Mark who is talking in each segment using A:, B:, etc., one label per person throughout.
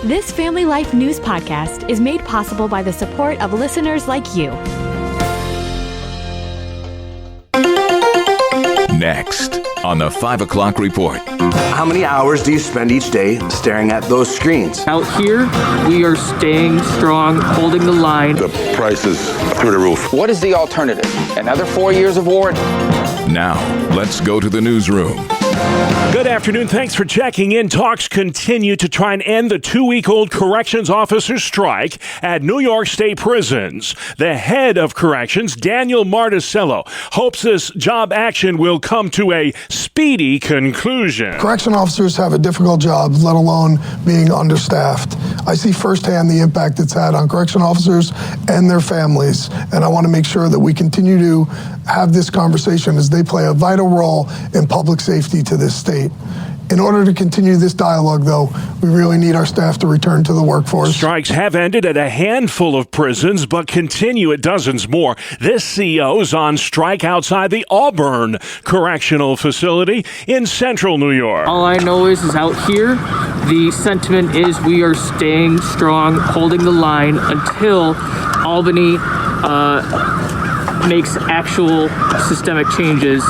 A: This Family Life News podcast is made possible by the support of listeners like you.
B: Next on the 5 o'clock report.
C: How many hours do you spend each day staring at those screens?
D: Out here, we are staying strong, holding the line.
E: The price is through the roof.
F: What is the alternative? Another 4 years of war?
B: Now, let's go to the newsroom.
G: Good afternoon. Thanks for checking in. Talks continue to try and end the 2-week-old corrections officer strike at New York State prisons. The head of corrections, Daniel Marticello, hopes this job action will come to a speedy conclusion.
H: Correction officers have a difficult job, let alone being understaffed. I see firsthand the impact it's had on correction officers and their families, and I want to make sure that we continue to have this conversation as they play a vital role in public safety to this state. In order to continue this dialogue, though, we really need our staff to return to the workforce.
G: Strikes have ended at a handful of prisons, but continue at dozens more. This CO is on strike outside the Auburn Correctional Facility in central New York.
D: All I know is out here, the sentiment is we are staying strong, holding the line until Albany makes actual systemic changes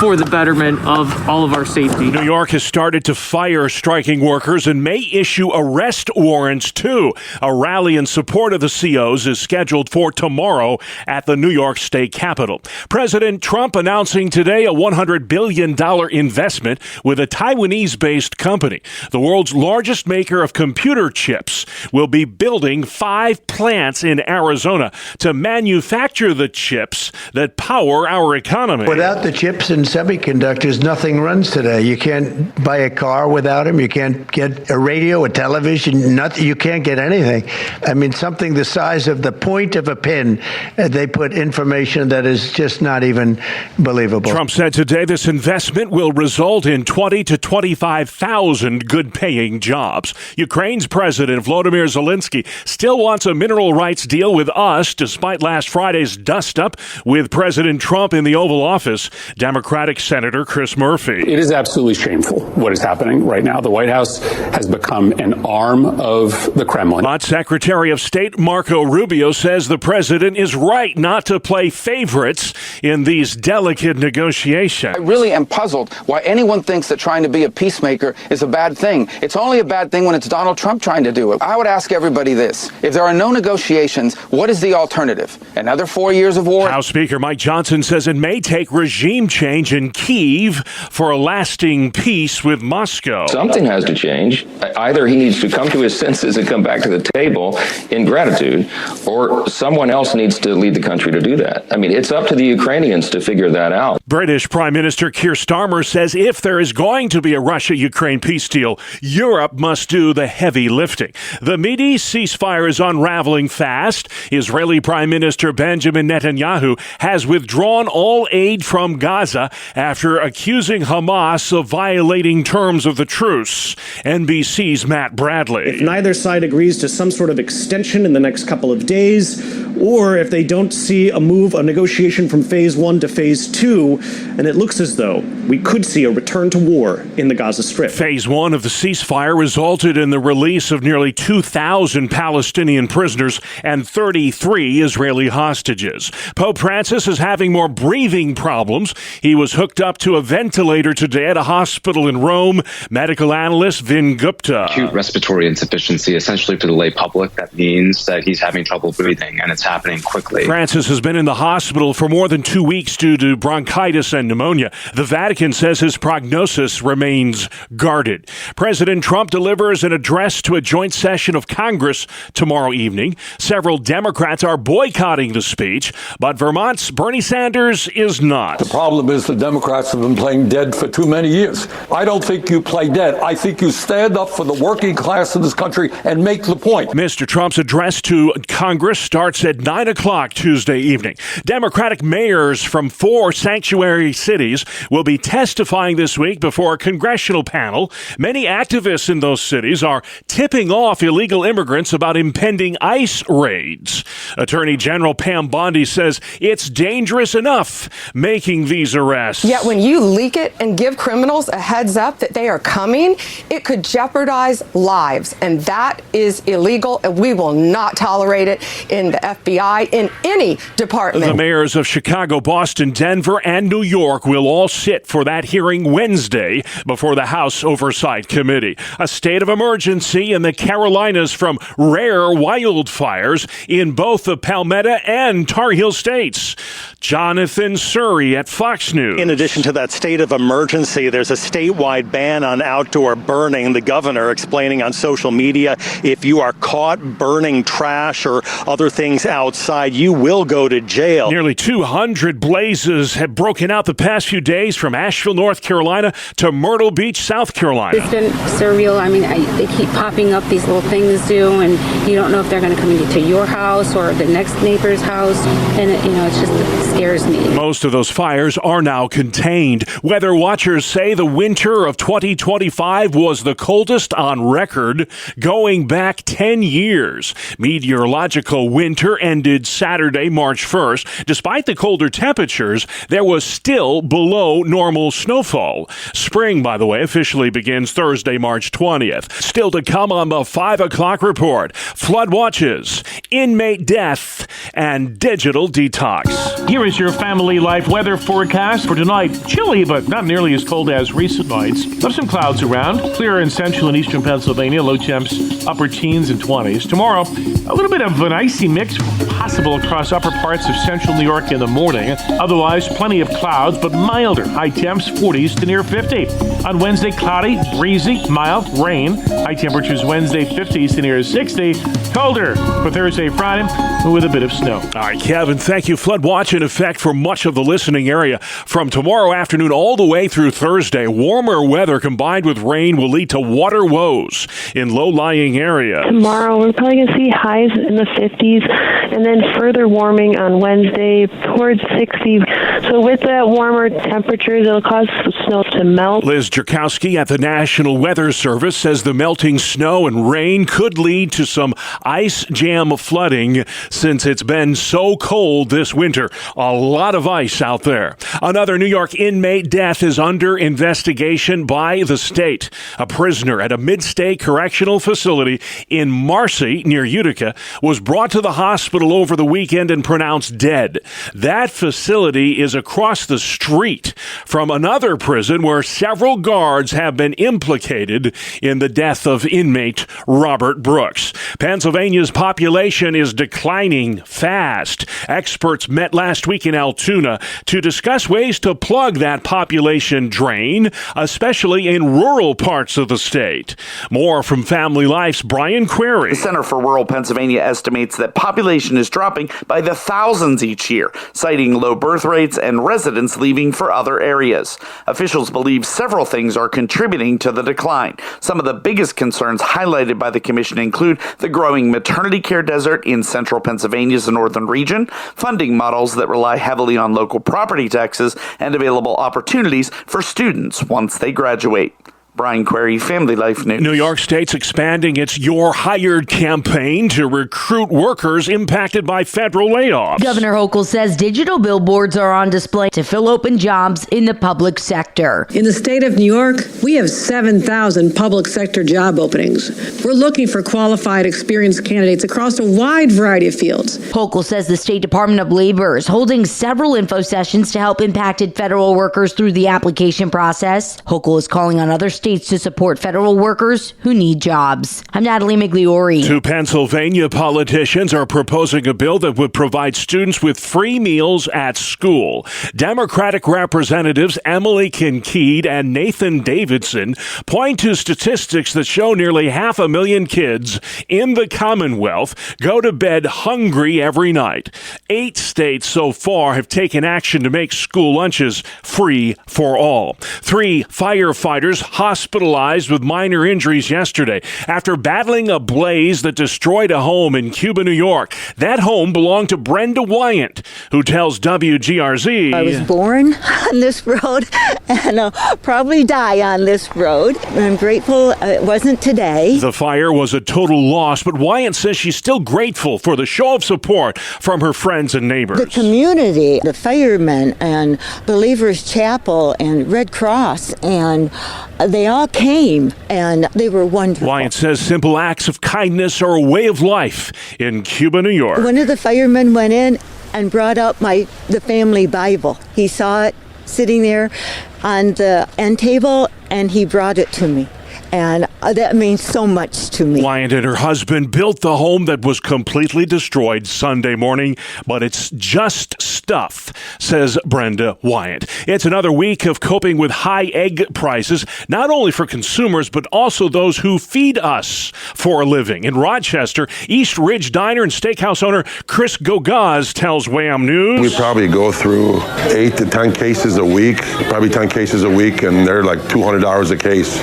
D: for the betterment of all of our safety.
G: New York has started to fire striking workers and may issue arrest warrants, too. A rally in support of the COs is scheduled for tomorrow at the New York State Capitol. President Trump announcing today a $100 billion investment with a Taiwanese-based company. The world's largest maker of computer chips will be building 5 plants in Arizona to manufacture the chips that power our economy.
I: Without the chips and semiconductors, nothing runs today. You can't buy a car without them. You can't get a radio, a television, nothing. You can't get anything. I mean, something the size of the point of a pin, they put information that is just not even believable.
G: Trump said today this investment will result in 20 to 25,000 good-paying jobs. Ukraine's President Volodymyr Zelensky still wants a mineral rights deal with us, despite last Friday's dust-up with President Trump in the Oval Office. Democratic Senator Chris Murphy.
J: It is absolutely shameful what is happening right now. The White House has become an arm of the Kremlin.
G: But Secretary of State Marco Rubio says the president is right not to play favorites in these delicate negotiations.
F: I really am puzzled why anyone thinks that trying to be a peacemaker is a bad thing. It's only a bad thing when it's Donald Trump trying to do it. I would ask everybody this. If there are no negotiations, what is the alternative? Another 4 years of war?
G: House Speaker Mike Johnson says it may take regime change in Kyiv for a lasting peace with Moscow.
K: Something has to change. Either he needs to come to his senses and come back to the table in gratitude, or someone else needs to lead the country to do that. I mean, it's up to the Ukrainians to figure that out.
G: British Prime Minister Keir Starmer says if there is going to be a Russia-Ukraine peace deal, Europe must do the heavy lifting. The Mideast ceasefire is unraveling fast. Israeli Prime Minister Benjamin Netanyahu has withdrawn all aid from Gaza after accusing Hamas of violating terms of the truce. NBC's Matt Bradley.
L: If neither side agrees to some sort of extension in the next couple of days, or if they don't see a negotiation from phase 1 to phase 2, and it looks as though we could see a return to war in the Gaza Strip.
G: Phase 1 of the ceasefire resulted in the release of nearly 2,000 Palestinian prisoners and 33 Israeli hostages. Pope Francis is having more breathing problems. He was hooked up to a ventilator today at a hospital in Rome. Medical analyst Vin Gupta.
M: Acute respiratory insufficiency, essentially for the lay public. That means that he's having trouble breathing, and it's happening quickly.
G: Francis has been in the hospital for more than 2 weeks due to bronchitis and pneumonia. The Vatican says his prognosis remains guarded. President Trump delivers an address to a joint session of Congress tomorrow evening. Several Democrats are boycotting the speech, but Vermont's Bernie Sanders is not.
N: The problem is the Democrats have been playing dead for too many years. I don't think you play dead. I think you stand up for the working class of this country and make the point.
G: Mr. Trump's address to Congress starts at 9 o'clock Tuesday evening. Democratic mayors from 4 sanctuary cities will be testifying this week before a congressional panel. Many activists in those cities are tipping off illegal immigrants about impending ICE raids. Attorney General Pam Bondi says it's dangerous enough making these arrests. arrests.
O: Yet when you leak it and give criminals a heads up that they are coming, it could jeopardize lives. And that is illegal, and we will not tolerate it in the FBI, in any department.
G: The mayors of Chicago, Boston, Denver, and New York will all sit for that hearing Wednesday before the House Oversight Committee. A state of emergency in the Carolinas from rare wildfires in both the Palmetto and Tar Heel states. Jonathan Surrey at Fox News.
P: In addition to that state of emergency, there's a statewide ban on outdoor burning. The governor explaining on social media, if you are caught burning trash or other things outside, you will go to jail.
G: Nearly 200 blazes have broken out the past few days from Asheville, North Carolina to Myrtle Beach, South Carolina.
Q: It's been surreal. I mean, they keep popping up, these little things do, and you don't know if they're going to come into your house or the next neighbor's house, and it just scares me.
G: Most of those fires are now contained. Weather watchers say the winter of 2025 was the coldest on record, going back 10 years. Meteorological winter ended Saturday, March 1st. Despite the colder temperatures, there was still below normal snowfall. Spring, by the way, officially begins Thursday, March 20th. Still to come on the 5 o'clock report, flood watches, inmate death, and digital detox.
R: Here is your family life weather forecast for tonight. Chilly, but not nearly as cold as recent nights. There's some clouds around. Clear in central and eastern Pennsylvania. Low temps upper teens and 20s. Tomorrow, a little bit of an icy mix possible across upper parts of central New York in the morning. Otherwise, plenty of clouds, but milder. High temps 40s to near 50. On Wednesday, cloudy, breezy, mild, rain. High temperatures Wednesday 50s to near 60. Colder for Thursday, Friday, with a bit of snow.
G: All right, Kevin, thank you. Flood watch in effect for much of the listening area from tomorrow afternoon all the way through Thursday. Warmer weather combined with rain will lead to water woes in low-lying areas.
S: Tomorrow, we're probably going to see highs in the 50s and then further warming on Wednesday towards 60. So with that warmer temperatures, it'll cause the snow to melt.
G: Liz Jerkowski at the National Weather Service says the melting snow and rain could lead to some ice jam flooding since it's been so cold this winter. A lot of ice out there. Another New York inmate death is under investigation by the state. A prisoner at a mid-state correctional facility in Marcy, near Utica, was brought to the hospital over the weekend and pronounced dead. That facility is across the street from another prison where several guards have been implicated in the death of inmate Robert Brooks. Pennsylvania's population is declining fast. Experts met last week in Altoona to discuss ways to plug that population drain, especially in rural parts of the state. More from Family Life's Brian Query.
T: The Center for Rural Pennsylvania estimates that population is dropping by the thousands each year, citing low birth rates and residents leaving for other areas. Officials believe several things are contributing to the decline. Some of the biggest concerns highlighted by the commission include the growing maternity care desert in central Pennsylvania's northern region, funding models that rely heavily on local property taxes, and available opportunities for students once they graduate. Brian Query, Family Life News.
G: New York State's expanding its You're Hired campaign to recruit workers impacted by federal layoffs.
U: Governor Hochul says digital billboards are on display to fill open jobs in the public sector.
V: In the state of New York, we have 7,000 public sector job openings. We're looking for qualified, experienced candidates across a wide variety of fields.
U: Hochul says the State Department of Labor is holding several info sessions to help impacted federal workers through the application process. Hochul is calling on other states to support federal workers who need jobs. I'm Natalie Migliori.
G: Two Pennsylvania politicians are proposing a bill that would provide students with free meals at school. Democratic Representatives Emily Kinkead and Nathan Davidson point to statistics that show nearly 500,000 kids in the Commonwealth go to bed hungry every night. 8 states so far have taken action to make school lunches free for all. 3 firefighters hospitalized hospitalized with minor injuries yesterday after battling a blaze that destroyed a home in Cuba, New York. That home belonged to Brenda Wyant, who tells WGRZ,
A: I was born on this road and I'll probably die on this road. I'm grateful it wasn't today.
G: The fire was a total loss, but Wyant says she's still grateful for the show of support from her friends and neighbors.
A: The community, the firemen and Believers Chapel and Red Cross, and they all came and they were wonderful.
G: Wyant says simple acts of kindness are a way of life in Cuba, New York.
A: One of the firemen went in and brought out the family Bible. He saw it sitting there on the end table and he brought it to me. And that means so much to me.
G: Wyant and her husband built the home that was completely destroyed Sunday morning, but it's just stuff, says Brenda Wyant. It's another week of coping with high egg prices, not only for consumers, but also those who feed us for a living. In Rochester, East Ridge Diner and Steakhouse owner Chris Gogaz tells Wham News.
E: We probably go through 8 to 10 cases a week, probably 10 cases a week, and they're like $200 a case.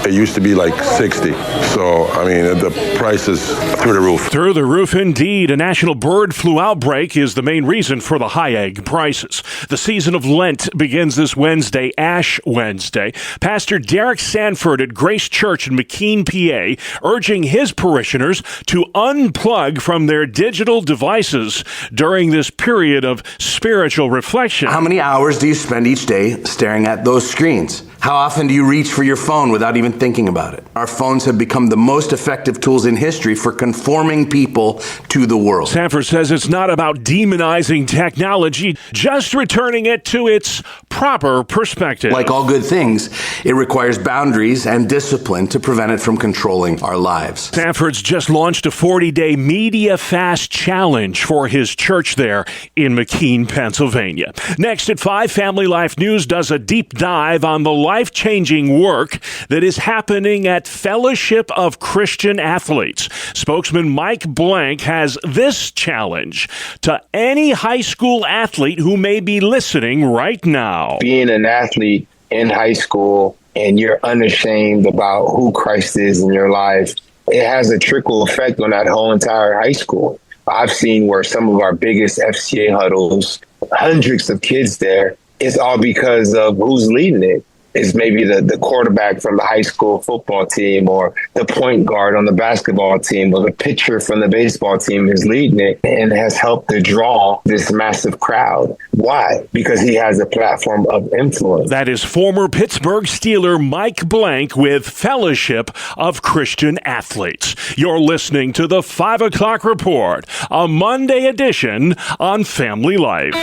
E: It used to be like 60. So, I mean, the price is through the roof.
G: Through the roof indeed. A national bird flu outbreak is the main reason for the high egg prices. The season of Lent begins this Wednesday, Ash Wednesday. Pastor Derek Sanford at Grace Church in McKean, PA, urging his parishioners to unplug from their digital devices during this period of spiritual reflection.
C: How many hours do you spend each day staring at those screens? How often do you reach for your phone without even thinking about it? Our phones have become the most effective tools in history for conforming people to the world.
G: Sanford says it's not about demonizing technology, just returning it to its proper perspective.
C: Like all good things, it requires boundaries and discipline to prevent it from controlling our lives.
G: Sanford's just launched a 40-day media fast challenge for his church there in McKean, Pennsylvania. Next at 5, Family Life News does a deep dive on the life-changing work that is happening at Fellowship of Christian Athletes. Spokesman Mike Blank has this challenge to any high school athlete who may be listening right now.
W: Being an athlete in high school and you're unashamed about who Christ is in your life, it has a trickle effect on that whole entire high school. I've seen where some of our biggest FCA huddles, hundreds of kids there, it's all because of who's leading it. Is maybe the quarterback from the high school football team or the point guard on the basketball team or the pitcher from the baseball team is leading it and has helped to draw this massive crowd. Why? Because he has a platform of influence.
G: That is former Pittsburgh Steeler Mike Blank with Fellowship of Christian Athletes. You're listening to the 5 o'clock report, a Monday edition on Family Life.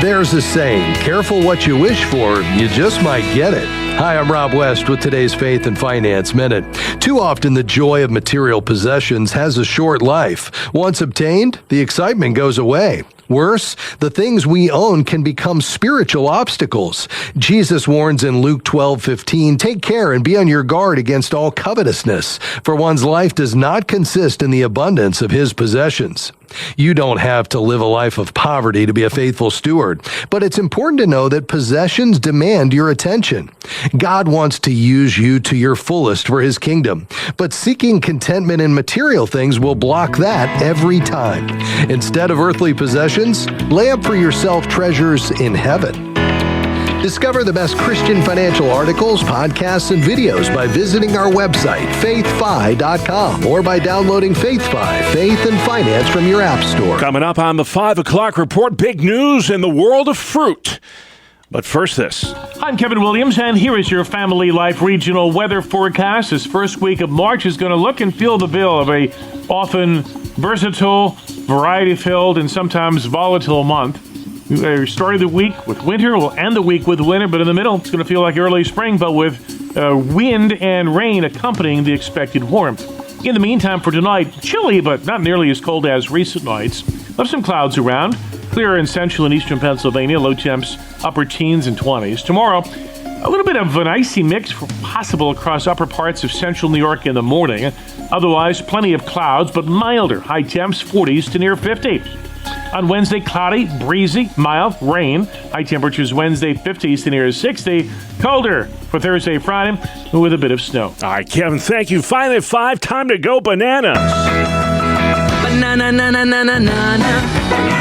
X: There's a saying, careful what you wish for, you just might get it. Hi, I'm Rob West with today's Faith and Finance Minute. Too often, the joy of material possessions has a short life. Once obtained, the excitement goes away. Worse, the things we own can become spiritual obstacles. Jesus warns in Luke 12:15, take care and be on your guard against all covetousness, for one's life does not consist in the abundance of his possessions. You don't have to live a life of poverty to be a faithful steward, but it's important to know that possessions demand your attention. God wants to use you to your fullest for his kingdom, but seeking contentment in material things will block that every time. Instead of earthly possessions, lay up for yourself treasures in heaven. Discover the best Christian financial articles, podcasts, and videos by visiting our website, faithfi.com, or by downloading FaithFi, Faith and Finance from your app store.
G: Coming up on the 5 o'clock report, big news in the world of fruit. But first this.
R: I'm Kevin Williams, and here is your Family Life regional weather forecast. This first week of March is going to look and feel the bill of a often versatile, variety-filled, and sometimes volatile month. We started the week with winter, we'll end the week with winter, but in the middle, it's going to feel like early spring, but with wind and rain accompanying the expected warmth. In the meantime, for tonight, chilly, but not nearly as cold as recent nights. There's some clouds around. Clear in central and eastern Pennsylvania, low temps, upper teens and 20s. Tomorrow, a little bit of an icy mix possible across upper parts of central New York in the morning. Otherwise, plenty of clouds, but milder. High temps, 40s to near 50. On Wednesday, cloudy, breezy, mild, rain. High temperatures Wednesday, 50s to near 60. Colder for Thursday, Friday, with a bit of snow.
G: All right, Kevin, thank you. Finally at 5, time to go bananas.
B: Banana, na, na, na, na, na, na.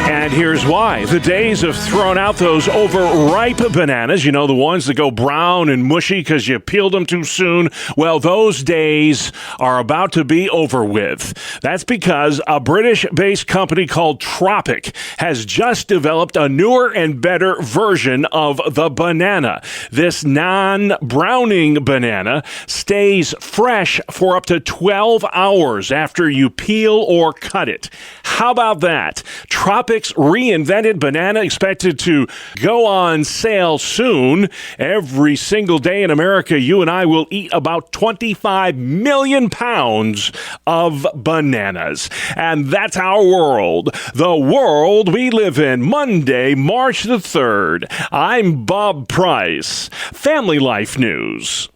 G: And here's why. The days of throwing out those overripe bananas, you know, the ones that go brown and mushy because you peeled them too soon, well, those days are about to be over with. That's because a British-based company called Tropic has just developed a newer and better version of the banana. This non-browning banana stays fresh for up to 12 hours after you peel or cut it. How about that? Tropic's reinvented banana expected to go on sale soon. Every single day in America, you and I will eat about 25 million pounds of bananas. And that's our world, the world we live in. Monday, March the 3rd. I'm Bob Price. Family Life News.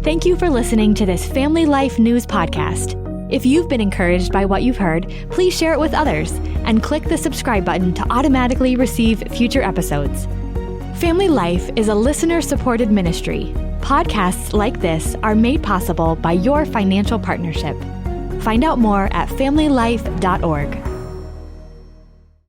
D: Thank you for listening to this Family Life News podcast. If you've been encouraged by what you've heard, please share it with others and click the subscribe button to automatically receive future episodes. Family Life is a listener-supported ministry. Podcasts like this are made possible by your financial partnership. Find out more at familylife.org.